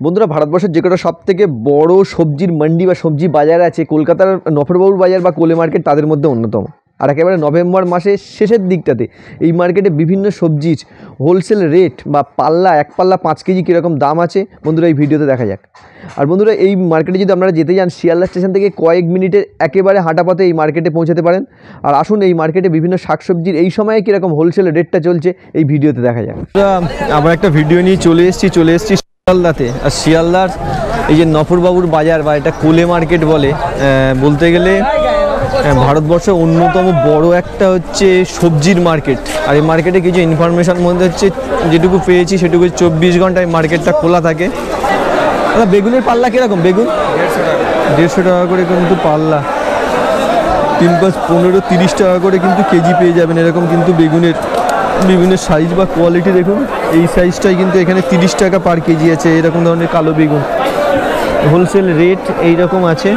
বন্ধুরা, ভারতবর্ষের যে কটা সবথেকে বড় সবজির মান্ডি বা সবজি বাজার আছে, কলকাতার নফরবাবুর বাজার বা কোলে মার্কেট তাদের মধ্যে অন্যতম। আর একেবারে নভেম্বর মাসের শেষের দিকটাতে এই মার্কেটে বিভিন্ন সবজির হোলসেল রেট বা পাল্লা, এক পাল্লা 5 কেজি কীরকম দাম আছে বন্ধুরা এই ভিডিওতে দেখা যাক। আর বন্ধুরা, এই মার্কেটে যদি আপনারা যেতে যান, শিয়ালদা স্টেশন থেকে কয়েক মিনিটের একেবারে হাঁটা পথে এই মার্কেটে পৌঁছাতে পারেন। আর আসুন এই মার্কেটে বিভিন্ন শাকসবজির এই সময়ে কীরকম হোলসেল রেটটা চলছে এই ভিডিওতে দেখা যাক। আবার একটা ভিডিও নিয়ে চলে এসেছি শিয়ালদাতে। আর শিয়ালদার এই যে নফরবাবুর বাজার বা এটা কোলে মার্কেট বলতে গেলে ভারতবর্ষের অন্যতম বড় একটা হচ্ছে সবজির মার্কেট। আর এই মার্কেটে কিছু ইনফরমেশন মধ্যে হচ্ছে যেটুকু পেয়েছি সেটুকু 24 ঘন্টায় মার্কেটটা খোলা থাকে। দাদা, বেগুনের পাল্লা কীরকম? বেগুন 150 টাকা করে কিন্তু পাল্লা, 3, 5, 15, 30 টাকা করে কিন্তু কেজি পেয়ে যাবেন। এরকম কিন্তু বেগুনের বিভিন্ন সাইজ বা কোয়ালিটি দেখুন। এই সাইজটাই কিন্তু এখানে 30 টাকা পার কেজি আছে। এরকম ধরনের কালো বেগুন হোলসেল রেট এইরকম আছে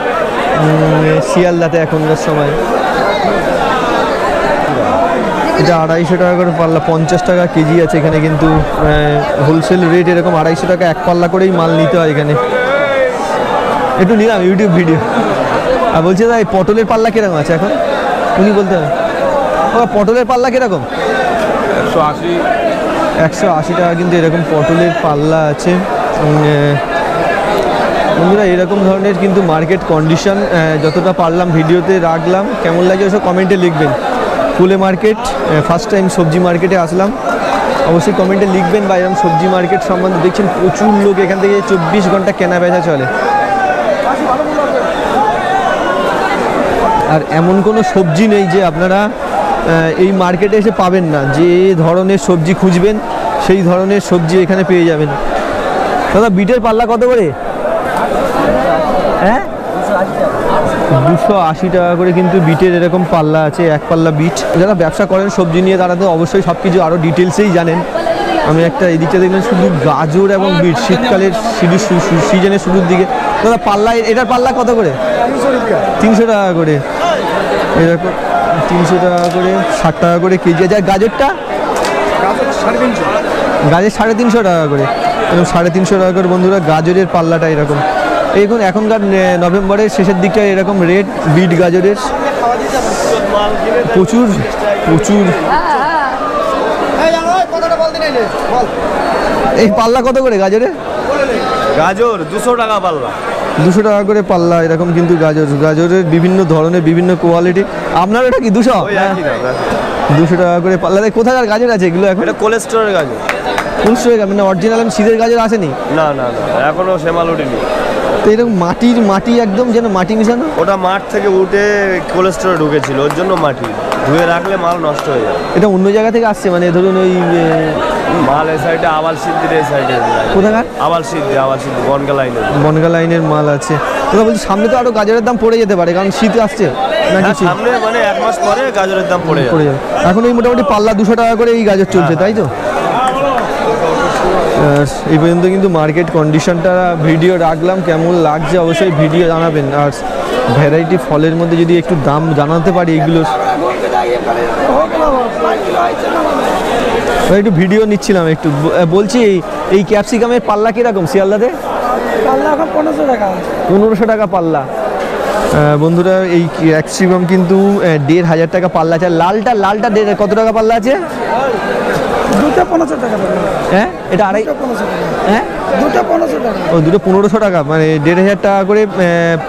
শিয়ালদাতে এখনকার সময়। এটা 250 টাকা করে পাল্লা, 50 টাকা কেজি আছে এখানে। কিন্তু হোলসেল রেট এরকম 250 টাকা এক পাল্লা করেই মাল নিতে হয় এখানে। একটু নিলাম ইউটিউব ভিডিও। আর বলছি দাদা, এই পটলের পাল্লা কীরকম আছে এখন? উনি বলতে হবে। পটলের পাল্লা কীরকম? 180 টাকা কিন্তু এরকম পটলের পাল্লা আছে। বন্ধুরা, এরকম ধরনের কিন্তু মার্কেট কন্ডিশন যতটা পারলাম ভিডিওতে রাখলাম। কেমন লাগে ওসব কমেন্টে লিখবেন। কোলে মার্কেট ফার্স্ট টাইম সবজি মার্কেটে আসলাম, অবশ্যই কমেন্টে লিখবেন। বা এরকম সবজি মার্কেট সম্বন্ধে দেখছেন প্রচুর লোক এখান থেকে 24 ঘন্টা কেনা বেচা চলে। আর এমন কোনো সবজি নেই যে আপনারা এই মার্কেটে এসে পাবেন না। যে ধরনের সবজি খুঁজবেন সেই ধরনের সবজি এখানে পেয়ে যাবেন। দাদা, বিটের পাল্লা কত করে? হ্যাঁ, 280 টাকা করে কিন্তু বিটের এরকম পাল্লা আছে, এক পাল্লা বিট। যারা ব্যবসা করেন সবজি নিয়ে তারা তো অবশ্যই সব কিছু আরও ডিটেলসেই জানেন। আমি একটা এদিকটা দেখলাম শুধু গাজর এবং বিট, শীতকালের সিজনের শুরুর দিকে। দাদা, পাল্লা এটার পাল্লা কত করে? 300 টাকা করে এরকম, 300 টাকা করে, 60 টাকা করে কেজি আছে। আর গাজরটা? গাজর 350 টাকা করে, এরকম 350 টাকা করে বন্ধুরা গাজরের পাল্লাটা এরকম। এখনকার নভেম্বরের শেষের দিকটা এরকম রেট বিট গাজরের প্রচুর। এই পাল্লা কত করে গাজরের? গাজর 200 টাকা পাল্লা। 200 টাকা করে পাল্লা এরকম কিন্তু গাজরের বিভিন্ন ধরনের বিভিন্ন কোয়ালিটি। আপনার এটা কি 200? 200 টাকা করে পাল্লা। কোথাকার গাজর আছে এগুলো? এখন এটা কোলেস্টোরের গাজর। কোলেস্টোরের মানে অরিজিনাল শীতের গাজর আসেনি? না, এখনো সেমাল উঠেনি। তো এরকম মাটি একদম যেন মাটি মিশানো। ওটা মাঠ থেকে উঠে কোলেস্টোরে ঢুকেছিল, ওর জন্য মাটি ধুয়ে রাখলে মাল নষ্ট হয়ে যায়। এটা অন্য জায়গা থেকে আসছে, মানে ধরুন ওই মাল এই সাইডে আবাল সিদ্ধির এই সাইডে। কোথাকার? আবাল সিদ্ধি বনগা লাইনের মাল আছে। তোরা বলছি সামনে তো আরো গাজরের দাম পড়ে যেতে পারে, কারণ শীত আসছে নাকি? সামনে মানে 1 মাস পরে গাজরের দাম পড়ে যাবে। এখন এই মোটামুটি পাল্লা 200 টাকা করে এই গাজর চলছে, তাই তো? এই পর্যন্ত কিন্তু মার্কেট কন্ডিশনটা ভিডিও রাখলাম। কেমন লাগছে অবশ্যই ভিডিও জানাবেন। আর ভ্যারাইটি ফলের মধ্যে যদি একটু দাম জানাতে পারি এগুলোর, একটু ভিডিও নিচ্ছিলাম একটু। বলছি এই ক্যাপসিকামের পাল্লা কীরকম শিয়ালদাতে? পাল্লা এখন 1500 টাকা। 1500 টাকা পাল্লা। বন্ধুরা, এই ক্যাপসিকাম কিন্তু 1500 টাকা পাল্লা আছে। লালটা কত টাকা পাল্লা আছে? 215 টাকা। হ্যাঁ, এটা 215 টাকা। হ্যাঁ, 215 টাকা। ও 1500 টাকা, মানে 1500 টাকা করে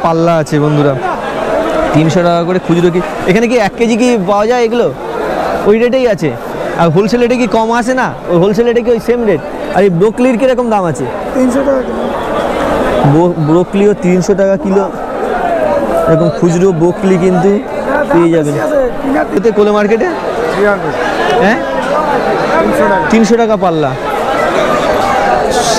পাল্লা আছে বন্ধুরা। 300 টাকা করে খুচরো। কি এখানে কি 1 কেজি কি পাওয়া যায় এগুলো? ওই রেটেই আছে। আর হোলসেল রেটে কি কম আসে না? ওই হোলসেল রেটে কি ওই সেম রেট? আর এই ব্রোকলির কীরকম দাম আছে? 300 টাকা কিলো। ব্রোকলিও 300 টাকা কিলো। এরকম খুচরো ব্রোকলি কিন্তু পেয়ে যাবেন কোলে মার্কেটে। হ্যাঁ, 300 টাকা পাল্লা,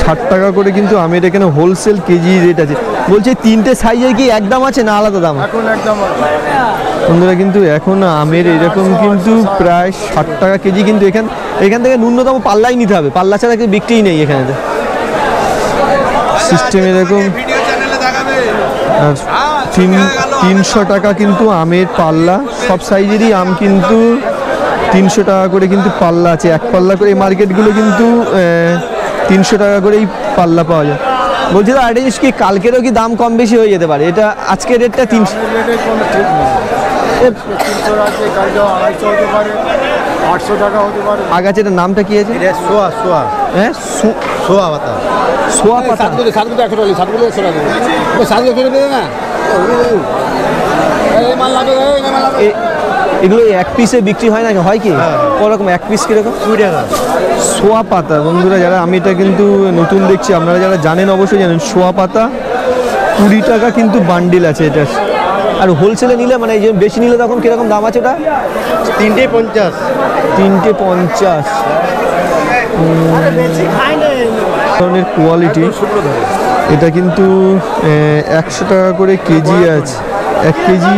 60 টাকা করে কিন্তু আমের এখানে হোলসেল কেজি রেট আছে। বলছে 3টে সাইজের কি এক দাম আছে না আলাদা দাম? এখন একদম বন্ধুরা, কিন্তু এখন আমের এরকম কিন্তু প্রায় 60 টাকা কেজি। কিন্তু এখান থেকে ন্যূনতম পাল্লাই নিতে হবে, পাল্লা ছাড়া কিন্তু বিক্রিই নেই এখানে সিস্টেম এরকম। আর 300 টাকা কিন্তু আমের পাল্লা, সব সাইজেরই আম কিন্তু 300 টাকা করে কিন্তু পাল্লা আছে, এক পাল্লা করে। এই মার্কেটগুলো কিন্তু 300 টাকা করেই পাল্লা পাওয়া যায়। বলছি তো আরেকটা জিনিস কি কালকেরও কি দাম কম বেশি হয়ে যেতে পারে, এটা আজকের রেটটা 300 রেটের কোনো ঠিক নেই। 300 আছে, কালকে 250 হতে পারে, 800 টাকা হতে পারে। আগাছে, এটার নামটা কি আছে? সোয়া হ্যাঁ সোয়া পাতা। সোয়া পাতা। সাতগুলো 100 টাকা, সাতগুলো 100 টাকা। ওই সাতগুলো ফেলে দেবে না। এই মাল লাগে, এই মাল লাগে। এগুলো এক পিসে বিক্রি হয় নাকি, হয় কি ওরকম এক পিস কিরকম? 20 টাকা। সোয়া পাতা বন্ধুরা, যারা আমি এটা কিন্তু নতুন দেখছি, আপনারা যারা জানেন অবশ্যই জানেন, সোয়া পাতা 20 টাকা কিন্তু বান্ডিল আছে এটা। আর হোলসেলে নিলে মানে এই যে বেশি নিলে তখন কিরকম দাম আছে ওটা? 350। 350 ধরনের কোয়ালিটি। এটা কিন্তু 100 টাকা করে কেজি আছে, 1 কেজি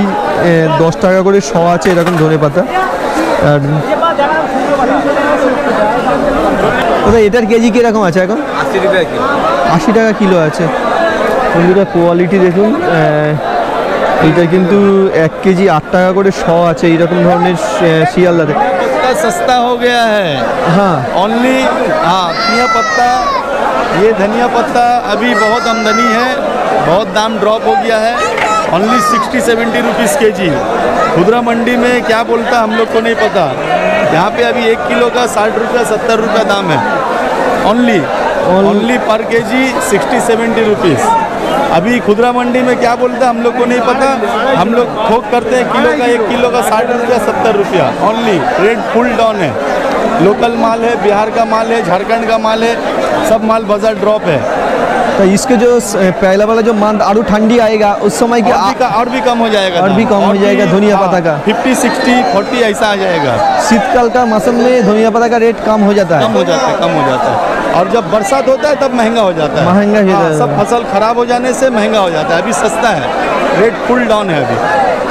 10 টাকা করে শ আছে এরকম ধনে পাতা। আর দাদা এটার কেজি কীরকম আছে এখন? 80 টাকা কিলো। 80 টাকা কিলো আছে বন্ধুরা। কোয়ালিটি দেখুন, এটা কিন্তু 1 কেজি 8 টাকা করে শ আছে এইরকম ধরনের শিয়ালদাতে। सस्ता हो गया है। हाँ ओनली हाँ धनिया पत्ता, ये धनिया पत्ता अभी बहुत आमदनी है, बहुत दाम ड्रॉप हो गया है। ओनली 60-70 रुपीज़ के जी। खुदरा मंडी में क्या बोलता हम लोग को नहीं पता। यहाँ पे अभी 1 किलो का 60 रुपया 70 रुपया दाम है। ओनली पर के जी 60-70 रुपीज़। अभी खुदरा मंडी में क्या बोलते हैं हम लोग को नहीं पता। हम लोग थोक करते हैं किलो का, 1 किलो का 60 रुपया 70 रुपया ओनली। रेट फुल डाउन है। लोकल माल है, बिहार का माल है, झारखंड का माल है, सब माल बाजार ड्रॉप है। तो इसके जो पहला वाला जो मंथ आलू ठंडी आएगा उस समय के और भी कम हो जाएगा, और भी कम हो जाएगा धनिया पत्ता का। 50-60-40 ऐसा आ जाएगा। शीतकाल का मौसम में धनिया पत्ता का रेट कम हो जाता है। कम हो जाता है। और जब बरसात होता है तब महंगा हो जाता है। महंगा हो जाता है। सब फसल खराब हो जाने से महंगा हो जाता है। अभी सस्ता है, रेट फुल डाउन है अभी।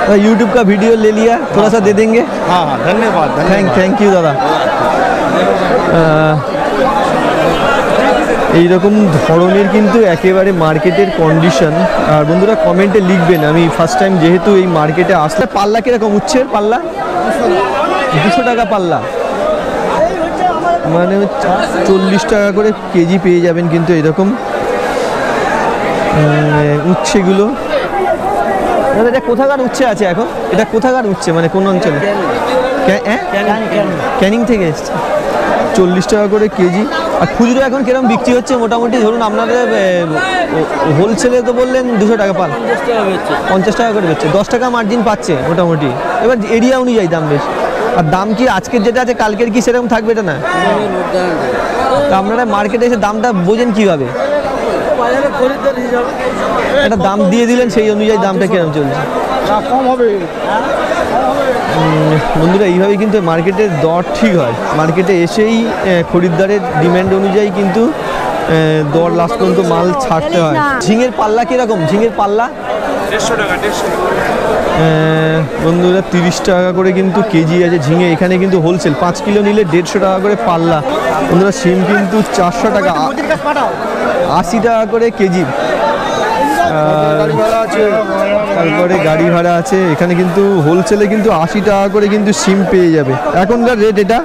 तो यूट्यूब का वीडियो ले लिया, थोड़ा सा दे देंगे। हाँ धन्यवाद। थैंक यू दादा। এইরকম ধরনের কিন্তু একেবারে মার্কেটের কন্ডিশন। আর বন্ধুরা কমেন্টে লিখবেন, আমি ফার্স্ট টাইম যেহেতু এই মার্কেটে আসলে। পাল্লা কীরকম উচ্ছের পাল্লা? 200 টাকা পাল্লা, মানে 40 টাকা করে কেজি পেয়ে যাবেন কিন্তু এরকম উচ্ছেগুলো। দাদা এটা কোথাকার উচ্ছে আছে এখন? এটা কোথাকার উচ্ছে, মানে কোন অঞ্চলে? ক্যানিং থেকে এসছে। 40 টাকা করে কেজি। আর খুচরো এখন কিরকম বিক্রি হচ্ছে মোটামুটি? ধরুন আপনাদের হোলসেলে তো বললেন 200 টাকা পান, 50 টাকা করে বেচছে, 10 টাকা মার্জিন পাচ্ছে মোটামুটি। এবার এরিয়া অনুযায়ী দাম বেশ। আর দাম কি আজকের যেটা আছে কালকের কি সেরকম থাকবে? এটা না, তা আপনারা মার্কেটে এসে দামটা বোঝেন কীভাবে? একটা দাম দিয়ে দিলেন, সেই অনুযায়ী দামটা কিরকম চলছে? কম হবে। বন্ধুরা এইভাবে কিন্তু মার্কেটের দর ঠিক হয়। মার্কেটে এসেই খরিদ্দারের ডিমান্ড অনুযায়ী কিন্তু দর লাস্ট পর্যন্ত মাল ছাড়তে হয়। ঝিঙের পাল্লা কীরকম? ঝিঙের পাল্লা 150 টাকা। বন্ধুরা 30 টাকা করে কিন্তু কেজি আছে ঝিঙে। এখানে কিন্তু হোলসেল 5 কিলো নিলে 150 টাকা করে পাল্লা। বন্ধুরা সিম কিন্তু 400 টাকা, 80 টাকা করে কেজি। তারপরে গাড়ি ভাড়া আছে। এখানে কিন্তু হোলসেলে কিন্তু 80 টাকা করে কিন্তু সিম পেয়ে যাবে এখনকার রেট এটা।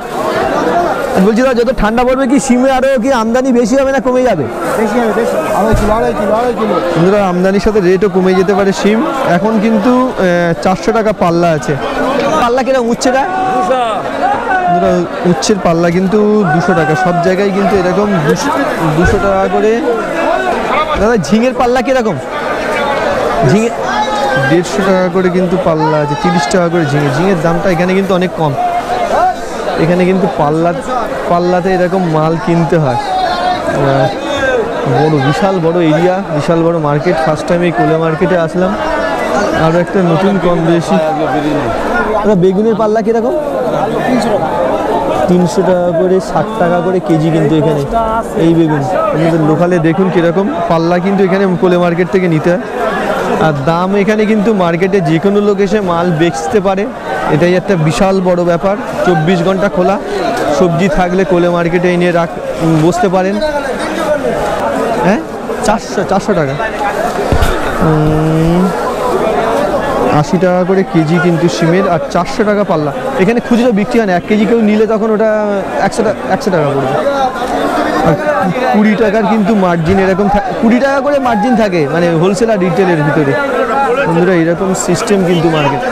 বলছি দাদা যত ঠান্ডা পড়বে কি সিমে আরও কি আমদানি বেশি হবে না কমে যাবে? বেশি হবে, বেশি। 2.5 কিলো। বন্ধুরা আমদানির সাথে রেটও কমে যেতে পারে সিম। এখন কিন্তু 400 টাকা পাল্লা আছে। পাল্লা কিরকম উচ্ছেটা? বন্ধুরা উচ্ছের পাল্লা কিন্তু 200 টাকা। সব জায়গায় কিন্তু এরকম 200 টাকা করে। দাদা ঝিঙের পাল্লা কিরকম? ঝিঙে 150 টাকা করে কিন্তু পাল্লা আছে, 30 টাকা করে ঝিঙে। ঝিঙের দামটা এখানে কিন্তু অনেক কম। এখানে কিন্তু পাল্লাতে এরকম মাল কিনতে হয়। বড় বিশাল বড় এরিয়া, বিশাল বড় মার্কেট। ফার্স্ট টাইম এই কোলে মার্কেটে আসলাম। আরও একটা নতুন কম বেশি। বেগুনের পাল্লা কীরকম? 300 টাকা করে, 60 টাকা করে কেজি কিন্তু এখানে এই বেগুন। আপনাদের লোকালে দেখুন কীরকম পাল্লা কিন্তু এখানে কোলে মার্কেট থেকে নিতে হয়। আর দাম এখানে কিন্তু মার্কেটে যে কোনো লোক এসে মাল বেচতে পারে, এটাই একটা বিশাল বড় ব্যাপার। 24 ঘন্টা খোলা। সবজি থাকলে কোলে মার্কেটে এনে বসতে পারেন। হ্যাঁ 400 টাকা, 80 টাকা করে কেজি কিন্তু সিমের। আর 400 টাকা পাল্লা। এখানে খুচরো বিক্রি হয় না, 1 কেজি কেউ নিলে তখন ওটা 100 টাকা পড়বে। আর 20 টাকার কিন্তু মার্জিন এরকম 20 টাকা করে মার্জিন থাকে মানে হোলসেল আর রিটেলের ভিতরে। বন্ধুরা এরকম সিস্টেম কিন্তু মার্কেট।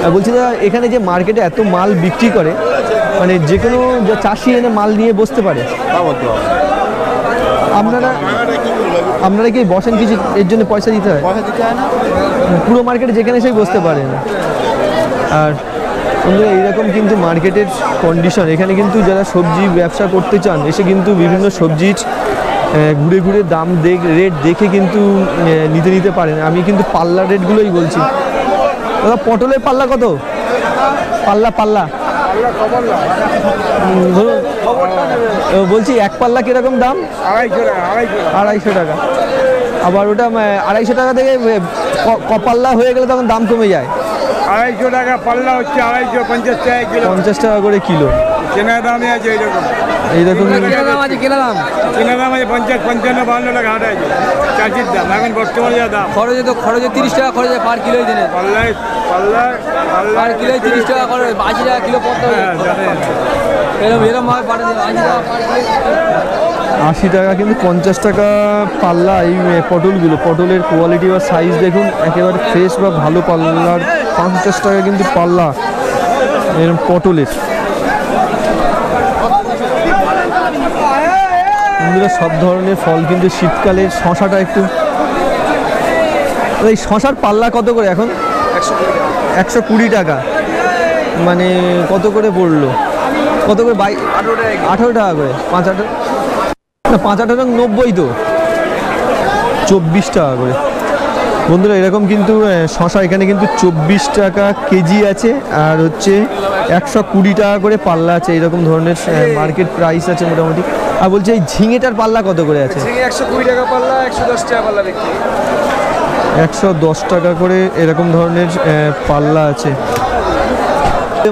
আর বলছি দাদা এখানে যে মার্কেটে এত মাল বিক্রি করে মানে যে কোনো চাষি এনে মাল নিয়ে বসতে পারে? আপনারা কি বসেন কিছু এর জন্য পয়সা দিতে হয়? পুরো মার্কেটে যেখানে সেই বসতে পারেন। আর বন্ধুরা এইরকম কিন্তু মার্কেটের কন্ডিশন। এখানে কিন্তু যারা সবজি ব্যবসা করতে চান এসে কিন্তু বিভিন্ন সবজির ঘুরে ঘুরে দাম রেট দেখে কিন্তু নিতে পারেন। আমি কিন্তু পাল্লা রেটগুলোই বলছি। দাদা পটলের পাল্লা কত? পাল্লা ধরুন বলছি এক পাল্লা কিরকম দাম? 250 টাকা। আবার ওটা 250 টাকা থেকে কপাল্লা হয়ে গেলে তখন দাম কমে যায়। 250 টাকা পাল্লা হচ্ছে 250 টাকা কিলো, 50 টাকা করে কিলো। কেনা দামে আছে এইরকম কেনা দাম আছে 50, 55, 52 টাকা হাট আছে চাষির দাম। এখন বর্তমানে যা দাম খরচে 30 টাকা খরচে পার কিলোই দেনে, পাল্লা পার কিলোই 30 টাকা খরচ, 80 টাকা কিলো পড়তে হবে। এরকম ভাবে পাঠিয়ে দেবে 80 টাকা পার কিলো। 80 টাকা কিন্তু 50 টাকা পাল্লা। এই পটলগুলো, পটলের কোয়ালিটি বা সাইজ দেখুন, একেবারে ফ্রেশ বা ভালো পাল্লার 50 টাকা কিন্তু পাল্লা এরকম পটলের। বন্ধুরা সব ধরনের ফল কিন্তু শীতকালের। শশাটা একটু, এই শশার পাল্লা কত করে এখন? 120 টাকা। মানে কত করে পড়লো? কত করে? 18 টাকা করে। 5-8 না 5-8 90 তো 24 টাকা করে। বন্ধুরা এরকম কিন্তু শশা এখানে কিন্তু 24 টাকা কেজি আছে, আর হচ্ছে 120 টাকা করে পাল্লা আছে। এরকম ধরনের মার্কেট প্রাইস আছে মোটামুটি। আর বলছি এই ঝিঙেটার পাল্লা কত করে আছে? 120 টাকা পাল্লা, 110 টাকা পাল্লা বিক্রি। 110 টাকা করে এরকম ধরনের পাল্লা আছে।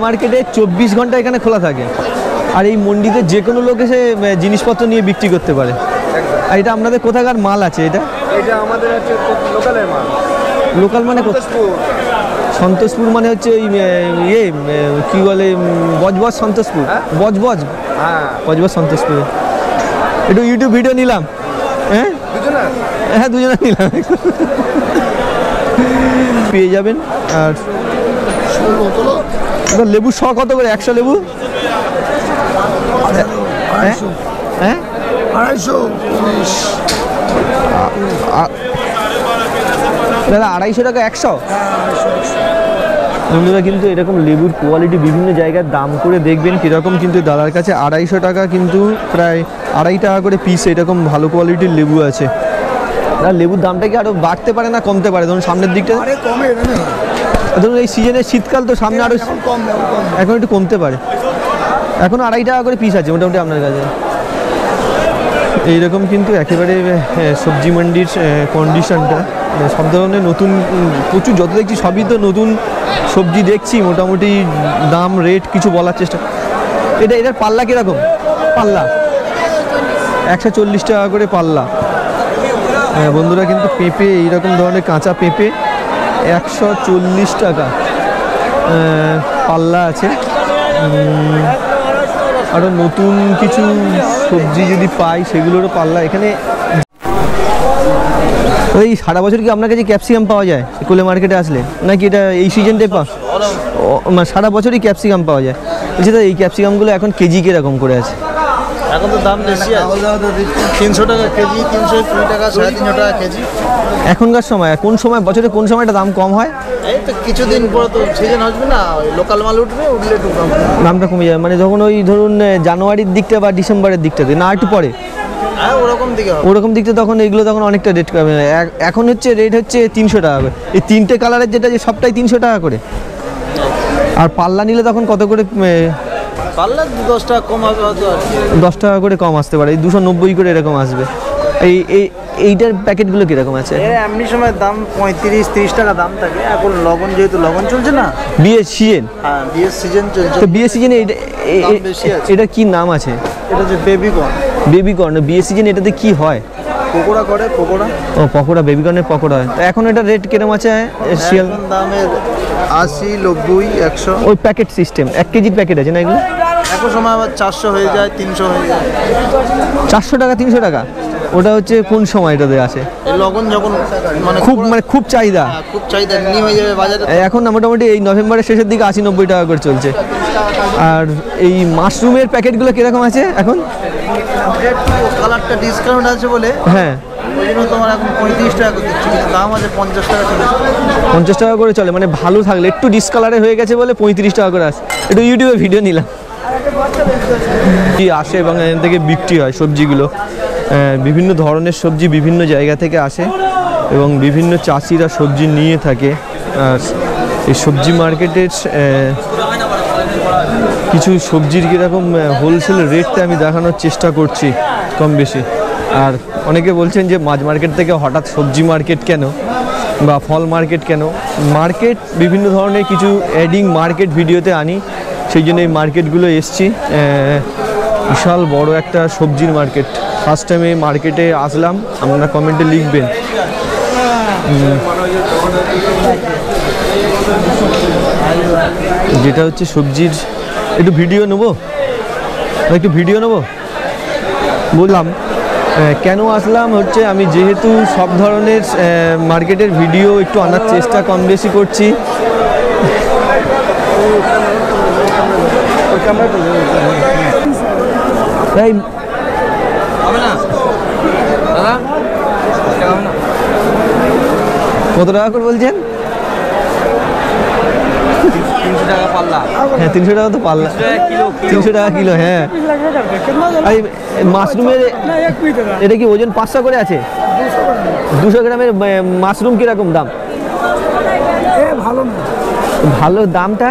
মার্কেটে 24 ঘন্টা এখানে খোলা থাকে, আর এই মন্ডিতে যে কোনো লোক এসে জিনিসপত্র নিয়ে বিক্রি করতে পারে। আর এটা আপনাদের কোথাকার মাল আছে? এটা আমাদের হচ্ছে লোকালের মাল। লোকাল মানে সন্তোষপুর মানে হচ্ছে ওই ইয়ে কি বলে বজবজ সন্তোষপুর? বজবজ, বজবজ সন্তোষপুরে। একটু ইউটিউব ভিডিও নিলাম। হ্যাঁ দুজনে নিলাম। পেয়ে যাবেন। আর লেবু শ কত করে? 100 লেবু? হ্যাঁ 250। দাদা 250 টাকা 100? বন্ধুরা কিন্তু এরকম লেবুর কোয়ালিটি বিভিন্ন জায়গার দাম করে দেখবেন কীরকম। কিন্তু দাদার কাছে 250 টাকা কিন্তু প্রায় 2.5 টাকা করে পিস এরকম ভালো কোয়ালিটির লেবু আছে। আর লেবুর দামটা কি আরও বাড়তে পারে না কমতে পারে? ধরুন সামনের দিকটা ধরুন এই সিজনে শীতকাল তো সামনে আরও এখন একটু কমতে পারে। এখন 2.5 টাকা করে পিস আছে মোটামুটি আপনার কাছে। এইরকম কিন্তু একেবারে সবজি মন্ডির কন্ডিশনটা। সব ধরনের নতুন প্রচুর, যত দেখছি সবই তো নতুন সবজি দেখছি। মোটামুটি দাম রেট কিছু বলার চেষ্টা। এটার পাল্লা কীরকম? পাল্লা 140 টাকা করে পাল্লা। বন্ধুরা কিন্তু পেঁপে, এইরকম ধরনের কাঁচা পেঁপে 140 টাকা পাল্লা আছে। আরও নতুন কিছু সবজি যদি পাই সেগুলোরও পাল্লা এখানে। ওই সারা বছর কি আপনার কাছে ক্যাপসিকাম পাওয়া যায় কোলে মার্কেটে আসলে, নাকি এটা এই সিজনটাই মানে সারা বছরই ক্যাপসিকাম পাওয়া যায়? বলছি দাদা এই ক্যাপসিকামগুলো এখন কেজি কীরকম করে আছে? এখন তো দাম বেশি আছে, 300 টাকা কেজি, 320 টাকা, 350 টাকা কেজি এখনকার সময়। কোন সময় বছরে কোন সময়টা দাম কম হয়? এই তো কিছুদিন পরে তো সিজন আসবে না, ওই লোকাল মাল উঠলে একটু কম দামটা কমে যাবে। মানে যখন ওই ধরুন জানুয়ারির দিকটা বা ডিসেম্বরের দিকটাতে, না একটু পরে? হ্যাঁ ওরকম দিকটা তখন এগুলো তখন অনেকটা রেট কমে। এখন হচ্ছে রেট হচ্ছে 300 টাকা করে। এই 3টে কালারের যেটা যে সবটাই 300 টাকা করে। আর পাল্লা নিলে তখন কত করে? পাল্লা 10 টাকা কম আসবে, 10 টাকা করে কম আসতে পারে। এই 290 করে এরকম আসবে। এইটার প্যাকেটগুলো কীরকম আছে? এমনি সময় দাম 35-30 টাকা দাম থাকে। এখন লগন, যেহেতু লগন চলছে না, বিয়ের সিজন। হ্যাঁ বিয়ের সিজন চলছে, তো বিয়ের সিজনে এটা কি নাম আছে? এটা হচ্ছে বেবিকর্ন। বেবিকর্ন বিয়ের সিজনে এটাতে কি হয়? পকোড়া করে, পকোড়া। ও পকোড়া, বেবিকর্নের পকোড়া হয়। তো এখন এটা রেট কিরকম আছে? শিয়াল দামের 80, 90, 100। ওই প্যাকেট সিস্টেম 1 কেজির প্যাকেট আছে না এগুলো? এখন সময় আবার 400 হয়ে যায়, 300 হয়ে যায়। 400 টাকা, 300 টাকা। ওটা হচ্ছে কোন সময়টাতে আসে? লগন যখন খুব চাহিদা। খুব চাহিদা নিয়ে হয়ে যাবে বাজারে। এখন না মোটামুটি এই নভেম্বরের শেষের দিকে 80-90 টাকা করে চলছে। আর এই মাশরুমের প্যাকেটগুলো কিরকম আছে এখন? একটু কালারটা ডিসকাউন্ট আছে বলে হ্যাঁ, ওই জন্য তোমার এখন 35 টাকা করে দিচ্ছি, কিন্তু দাম আছে 50 টাকা চলে। 50 টাকা করে চলে, মানে ভালো থাকলে একটু ডিসকালারে হয়ে গেছে বলে 35 টাকা করে আসে। একটু ইউটিউবে ভিডিও নিলাম। আসে এবং এখান থেকে বিক্রি হয় সবজিগুলো। বিভিন্ন ধরনের সবজি বিভিন্ন জায়গা থেকে আসে এবং বিভিন্ন চাষিরা সবজি নিয়ে থাকে। আর এই সবজি মার্কেটের কিছু সবজির কীরকম হোলসেল রেটটা আমি দেখানোর চেষ্টা করছি কম বেশি। আর অনেকে বলছেন যে মাছ মার্কেট থেকে হঠাৎ সবজি মার্কেট কেন বা ফল মার্কেট কেন? মার্কেট বিভিন্ন ধরনের কিছু অ্যাডিং মার্কেট ভিডিওতে আনি, সেই জন্য এই মার্কেটগুলো এসছি। বিশাল বড় একটা সবজির মার্কেট। ফার্স্ট টাইম এই মার্কেটে আসলাম, আপনারা কমেন্টে লিখবেন। যেটা হচ্ছে সবজির একটু ভিডিও নেবো বললাম। কেন আসলাম হচ্ছে, আমি যেহেতু সব ধরনের মার্কেটের ভিডিও একটু আনার চেষ্টা কম বেশি করছি। তাই কত টাকা করে বলছেন? 300 টাকা পাল্লা। হ্যাঁ, 300 টাকা তো পাল্লা, 300 টাকা কিলো। হ্যাঁ, আর মাশরুমের এটা কি ওজন 500 করে আছে? 200 গ্রামের মাশরুম কিরকম দাম? ভালো না, ভালো দামটা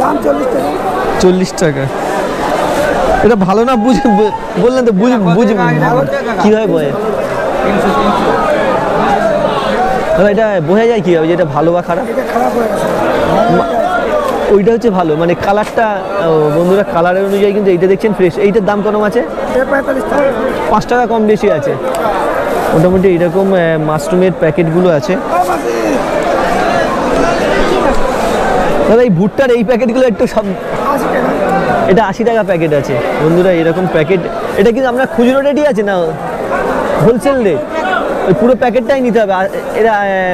দাম 40 টাকা। 40 টাকা। এটা ভালো না বুঝে বললেন তো, বুঝে কীভাবে বলে? এটা বোঝা যায় কীভাবে যে এটা ভালো বা খারাপ? এটা খারাপ হয়ে গেছে। ওইটা হচ্ছে ভালো, মানে কালারটা বন্ধুরা কালারের অনুযায়ী। কিন্তু এইটা দেখছেন ফ্রেশ। এইটার দাম কম আছে? 45 টাকা। 5 টাকা কম বেশি আছে মোটামুটি। এইরকম মাশরুমের প্যাকেটগুলো আছে। দাদা এই ভুট্টার এই প্যাকেটগুলো একটু সব 80 টাকা। এটা 80 টাকা প্যাকেট আছে বন্ধুরা। এরকম প্যাকেট, এটা কিন্তু আপনার খুচরো রেটই আছে না হোলসেল রেট? ওই পুরো প্যাকেটটাই নিতে হবে। এটা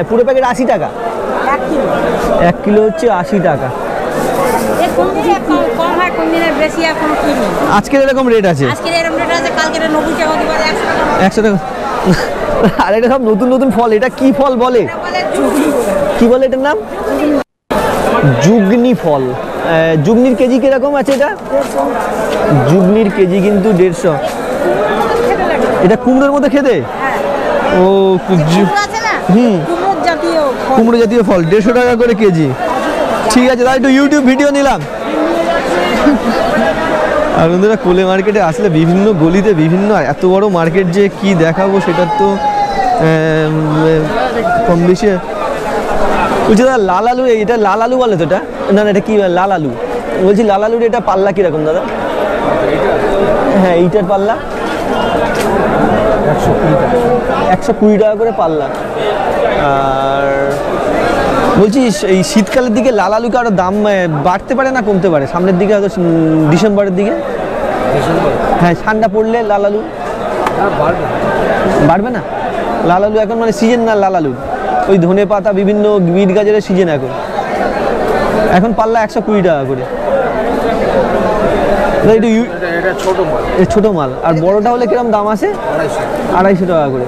পুরো প্যাকেট 80 টাকা। 1 কিলো হচ্ছে 80 টাকা। আজকের এরকম রেট আছে? 100 টাকা। আর এটা সব নতুন নতুন ফল। এটা কি ফল বলে? কি বলে এটার নাম? যুগনি ফল। যুগনির কেজি কিরকম আছে? এটা যুগনির কেজি কিন্তু 150। এটা কুমড়োর মতো খেতে? ও কুমড়ো জাতীয় ফল, 150 টাকা করে কেজি। ঠিক আছে, তাই একটু ইউটিউব ভিডিও নিলাম। আর বন্ধুরা কোলে মার্কেটে আসলে বিভিন্ন গলিতে বিভিন্ন, এত বড় মার্কেট যে কি দেখাবো সেটার তো কম বেশি। বলছি দাদা লাল আলু, এটা লাল আলু বলে তো? এটা না না, এটা কি লাল আলু বলছি? লাল আলুর এটা পাল্লা কিরকম দাদা? হ্যাঁ, এইটার পাল্লা 120 টাকা করে পাল্লা। আর বলছি এই শীতকালের দিকে লাল আলু আরও দাম বাড়তে পারে না কমতে পারে? সামনের দিকে হয়তো ডিসেম্বরের দিকে। হ্যাঁ, ঠান্ডা পড়লে লাল আলু বাড়বে না? লাল আলু এখন মানে সিজন না লাল আলু? ওই ধনে পাতা বিভিন্ন বিট গাজরের সিজন এখন পাল্লা 120 টাকা করে। ছোট মাল। আর বড়টা হলে কিরকম দাম আছে? 250 টাকা করে।